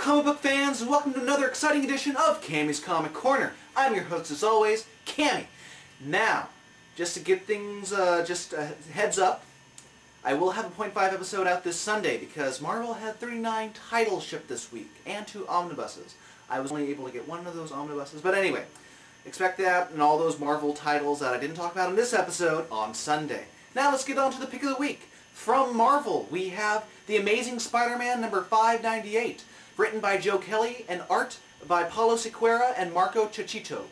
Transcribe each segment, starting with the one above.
comic book fans, and welcome to another exciting edition of Cammy's Comic Corner. I'm your host as always, Cammy. Now, just to get things, heads up, I will have a .5 episode out this Sunday because Marvel had 39 titles shipped this week, and 2 omnibuses. I was only able to get one of those omnibuses, but anyway, expect that and all those Marvel titles that I didn't talk about in this episode on Sunday. Now let's get on to the pick of the week. From Marvel, we have The Amazing Spider-Man number 598, written by Joe Kelly and art by Paulo Siqueira and Marco Checchetto.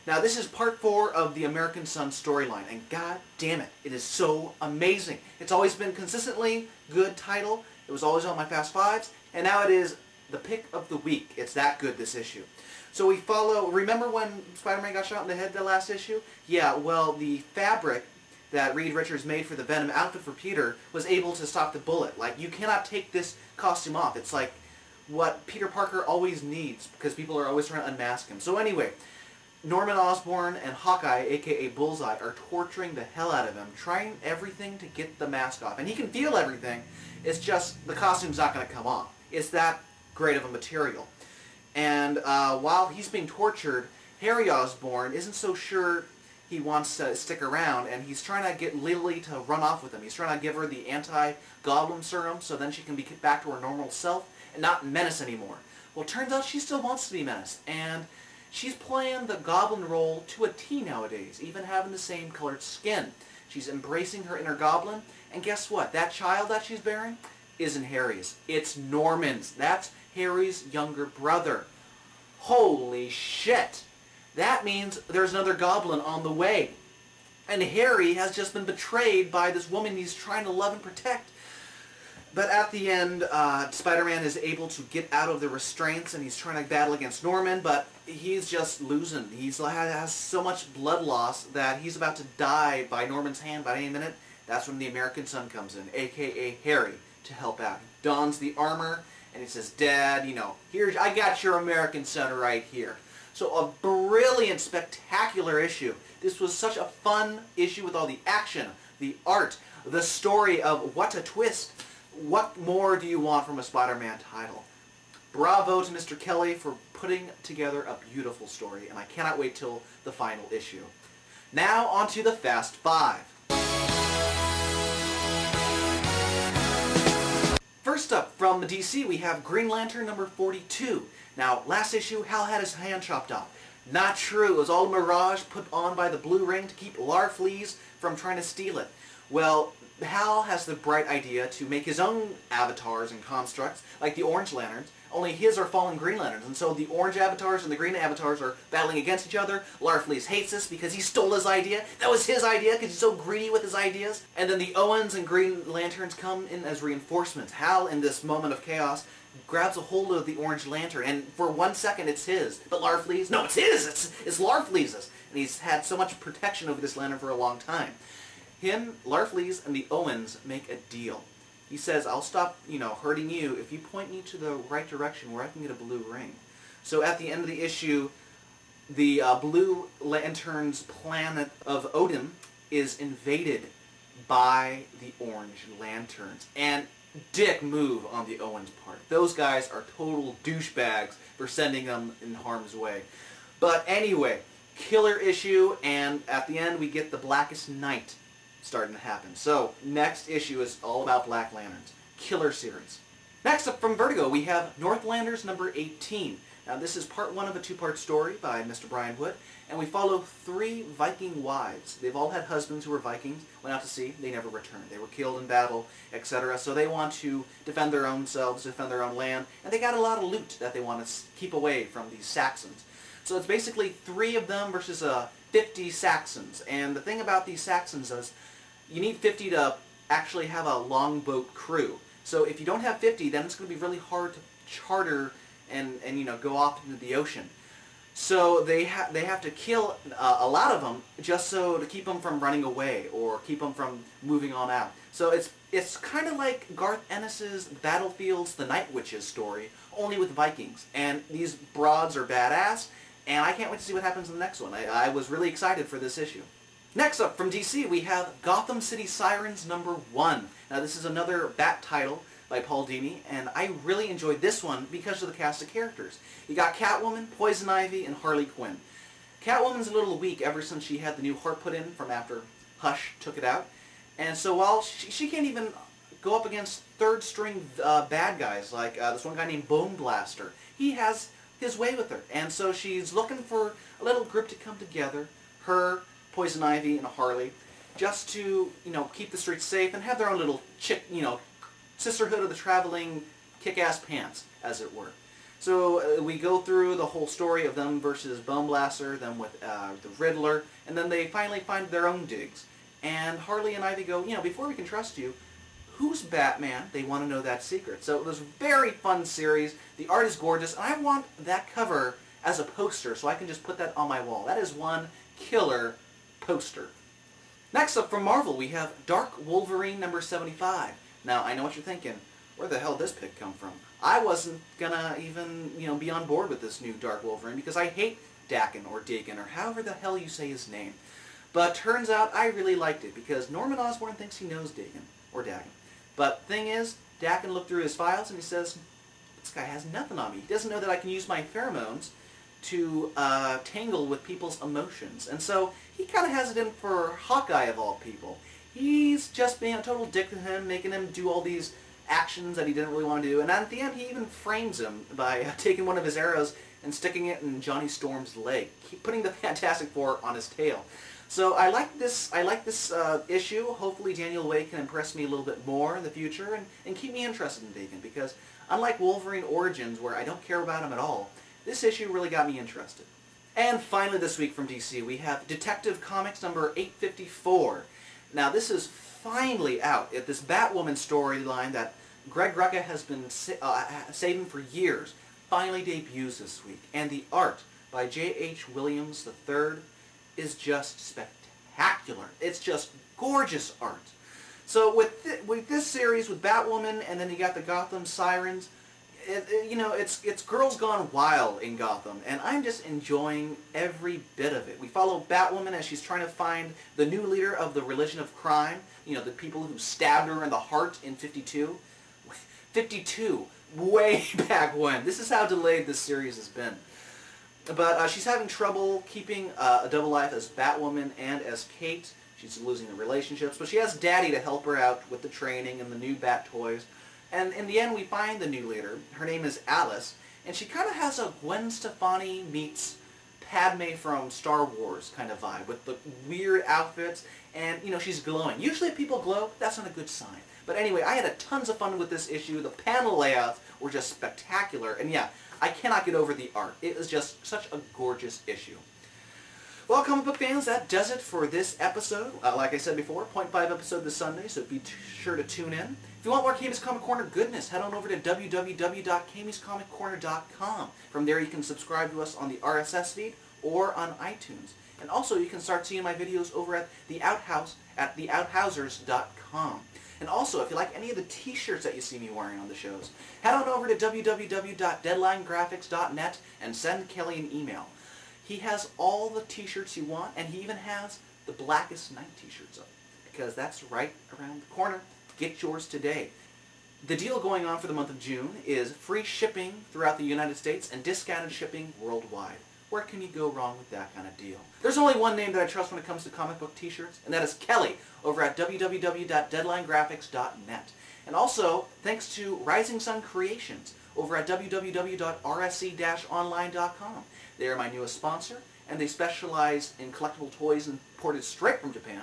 Now this is part 4 of the American Son storyline, and god damn it, it is so amazing. It's always been consistently good title, it was always on my Fast Fives, and now it is the pick of the week. It's that good, this issue. So we follow, remember when Spider-Man got shot in the head the last issue? Yeah, well, the fabric that Reed Richards made for the Venom outfit for Peter was able to stop the bullet. Like, you cannot take this costume off. It's like what Peter Parker always needs, because people are always trying to unmask him. So anyway, Norman Osborn and Hawkeye, aka Bullseye, are torturing the hell out of him, trying everything to get the mask off. And he can feel everything, it's just the costume's not going to come off. It's that great of a material. And while he's being tortured, Harry Osborn isn't so sure he wants to stick around, and he's trying to get Lily to run off with him. He's trying to give her the anti-goblin serum so then she can be back to her normal self and not menace anymore. Well, it turns out she still wants to be menaced, and she's playing the goblin role to a T nowadays, even having the same colored skin. She's embracing her inner goblin, and guess what? That child that she's bearing isn't Harry's. It's Norman's. That's Harry's younger brother. Holy shit! That means there's another goblin on the way. And Harry has just been betrayed by this woman he's trying to love and protect. But at the end, Spider-Man is able to get out of the restraints, and he's trying to battle against Norman, but he's just losing. He has so much blood loss that he's about to die by Norman's hand by any minute. That's when the American Son comes in, a.k.a. Harry, to help out. He dons the armor, and he says, "Dad, here, I got your American Son right here." So a brilliant, spectacular issue. This was such a fun issue with all the action, the art, the story of what a twist. What more do you want from a Spider-Man title? Bravo to Mr. Kelly for putting together a beautiful story, and I cannot wait till the final issue. Now on to the Fast Five. First up, from the DC, we have Green Lantern number 42. Now, last issue, Hal had his hand chopped off. Not true. It was all a mirage put on by the Blue Ring to keep Larfleeze from trying to steal it. Well, Hal has the bright idea to make his own avatars and constructs, like the Orange Lanterns, only his are fallen Green Lanterns, and so the Orange avatars and the Green avatars are battling against each other. Larfleeze hates this because he stole his idea. That was his idea because he's so greedy with his ideas. And then the Owens and Green Lanterns come in as reinforcements. Hal, in this moment of chaos, grabs a hold of the Orange Lantern, and for 1 second it's his. But Larfleeze, no, it's his! It's Larfleeze's! And he's had so much protection over this lantern for a long time. Him, Larfleeze, and the Owens make a deal. He says, "I'll stop, hurting you if you point me to the right direction where I can get a blue ring." So at the end of the issue, the Blue Lantern's planet of Odin is invaded by the Orange Lanterns. And dick move on the Owens part. Those guys are total douchebags for sending them in harm's way. But anyway, killer issue, and at the end we get the Blackest Night starting to happen. So, next issue is all about Black Lanterns. Killer series. Next up from Vertigo, we have Northlanders number 18. Now this is part 1 of a 2-part story by Mr. Brian Wood, and we follow 3 Viking wives. They've all had husbands who were Vikings, went out to sea, they never returned. They were killed in battle, etc. So they want to defend their own selves, defend their own land, and they got a lot of loot that they want to keep away from these Saxons. So it's basically 3 of them versus 50 Saxons. And the thing about these Saxons is you need 50 to actually have a longboat crew. So if you don't have 50, then it's going to be really hard to charter and go off into the ocean. So they have to kill a lot of them just so to keep them from running away or keep them from moving on out. So it's kind of like Garth Ennis's Battlefields: The Night Witches story, only with Vikings. And these broads are badass, and I can't wait to see what happens in the next one. I was really excited for this issue. Next up, from DC, we have Gotham City Sirens number 1. Now this is another Bat title by Paul, and I really enjoyed this one because of the cast of characters. You got Catwoman, Poison Ivy, and Harley Quinn. Catwoman's a little weak ever since she had the new heart put in from after Hush took it out. And so while she can't even go up against third-string bad guys like this one guy named Bone Blaster, he has his way with her. And so she's looking for a little group to come together, her, Poison Ivy, and Harley, just to, keep the streets safe and have their own little sisterhood of the traveling kick-ass pants, as it were. So we go through the whole story of them versus Bone Blaster, them with the Riddler, and then they finally find their own digs. And Harley and Ivy go, before we can trust you, who's Batman? They want to know that secret. So it was a very fun series. The art is gorgeous, and I want that cover as a poster so I can just put that on my wall. That is one killer poster. Next up from Marvel, we have Dark Wolverine number 75. Now, I know what you're thinking. Where the hell did this pick come from? I wasn't gonna even, be on board with this new Dark Wolverine because I hate Daken or Daken or however the hell you say his name. But turns out I really liked it because Norman Osborn thinks he knows Daken or Daken. But thing is, Daken looked through his files and he says, this guy has nothing on me. He doesn't know that I can use my pheromones to tangle with people's emotions. And so he kind of has it in for Hawkeye of all people. He's just being a total dick to him, making him do all these actions that he didn't really want to do. And at the end, he even frames him by taking one of his arrows and sticking it in Johnny Storm's leg, putting the Fantastic Four on his tail. So I like this issue. Hopefully Daniel Way can impress me a little bit more in the future and keep me interested in Daken, because unlike Wolverine Origins, where I don't care about him at all, this issue really got me interested. And finally this week from DC, we have Detective Comics number 854. Now this is finally out. This Batwoman storyline that Greg Rucka has been saving for years finally debuts this week. And the art by J.H. Williams III is just spectacular. It's just gorgeous art. So with this series, with Batwoman, and then you got the Gotham Sirens, it's girls gone wild in Gotham, and I'm just enjoying every bit of it. We follow Batwoman as she's trying to find the new leader of the religion of crime, the people who stabbed her in the heart in 52. 52, way back when. This is how delayed this series has been. But she's having trouble keeping a double life as Batwoman and as Kate. She's losing the relationships, but she has Daddy to help her out with the training and the new Bat toys. And in the end, we find the new leader. Her name is Alice, and she kind of has a Gwen Stefani meets Padme from Star Wars kind of vibe, with the weird outfits, and, she's glowing. Usually if people glow, that's not a good sign. But anyway, I had tons of fun with this issue. The panel layouts were just spectacular, and yeah, I cannot get over the art. It is just such a gorgeous issue. Well, comic book fans, that does it for this episode. Like I said before, 0.5 episode this Sunday, so be sure to tune in. If you want more Cammy's Comic Corner goodness, head on over to www.cammyscomiccorner.com. From there you can subscribe to us on the RSS feed or on iTunes. And also you can start seeing my videos over at The Outhouse at theouthousers.com. And also, if you like any of the t-shirts that you see me wearing on the shows, head on over to www.deadlinegraphics.net and send Kelly an email. He has all the t-shirts you want, and he even has the Blackest Night t-shirts up, because that's right around the corner. Get yours today. The deal going on for the month of June is free shipping throughout the United States and discounted shipping worldwide. Where can you go wrong with that kind of deal? There's only one name that I trust when it comes to comic book t-shirts, and that is Kelly over at www.deadlinegraphics.net. And also, thanks to Rising Sun Creations over at www.rsc-online.com. They are my newest sponsor, and they specialize in collectible toys imported straight from Japan,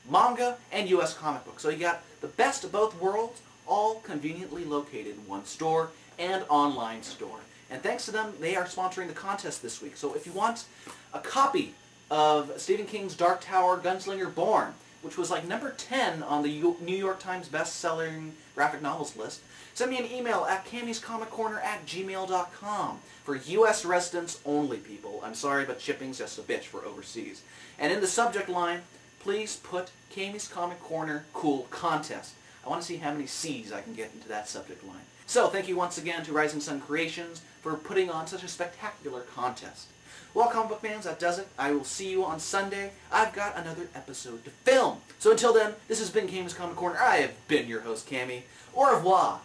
manga, and U.S. comic books. So you got the best of both worlds, all conveniently located in one store and online store. And thanks to them, they are sponsoring the contest this week. So if you want a copy of Stephen King's Dark Tower Gunslinger Born, which was like number 10 on the New York Times best-selling graphic novels list, send me an email at cammyscomicorner@gmail.com for U.S. residents only, people. I'm sorry, but shipping's just a bitch for overseas. And in the subject line, please put Cammy's Comic Corner Cool Contest. I want to see how many C's I can get into that subject line. So, thank you once again to Rising Sun Creations for putting on such a spectacular contest. Well, comic book fans, that does it. I will see you on Sunday. I've got another episode to film. So until then, this has been Cammy's Comic Corner. I have been your host, Cammy. Au revoir.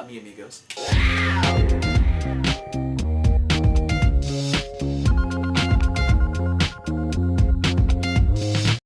mi amigos.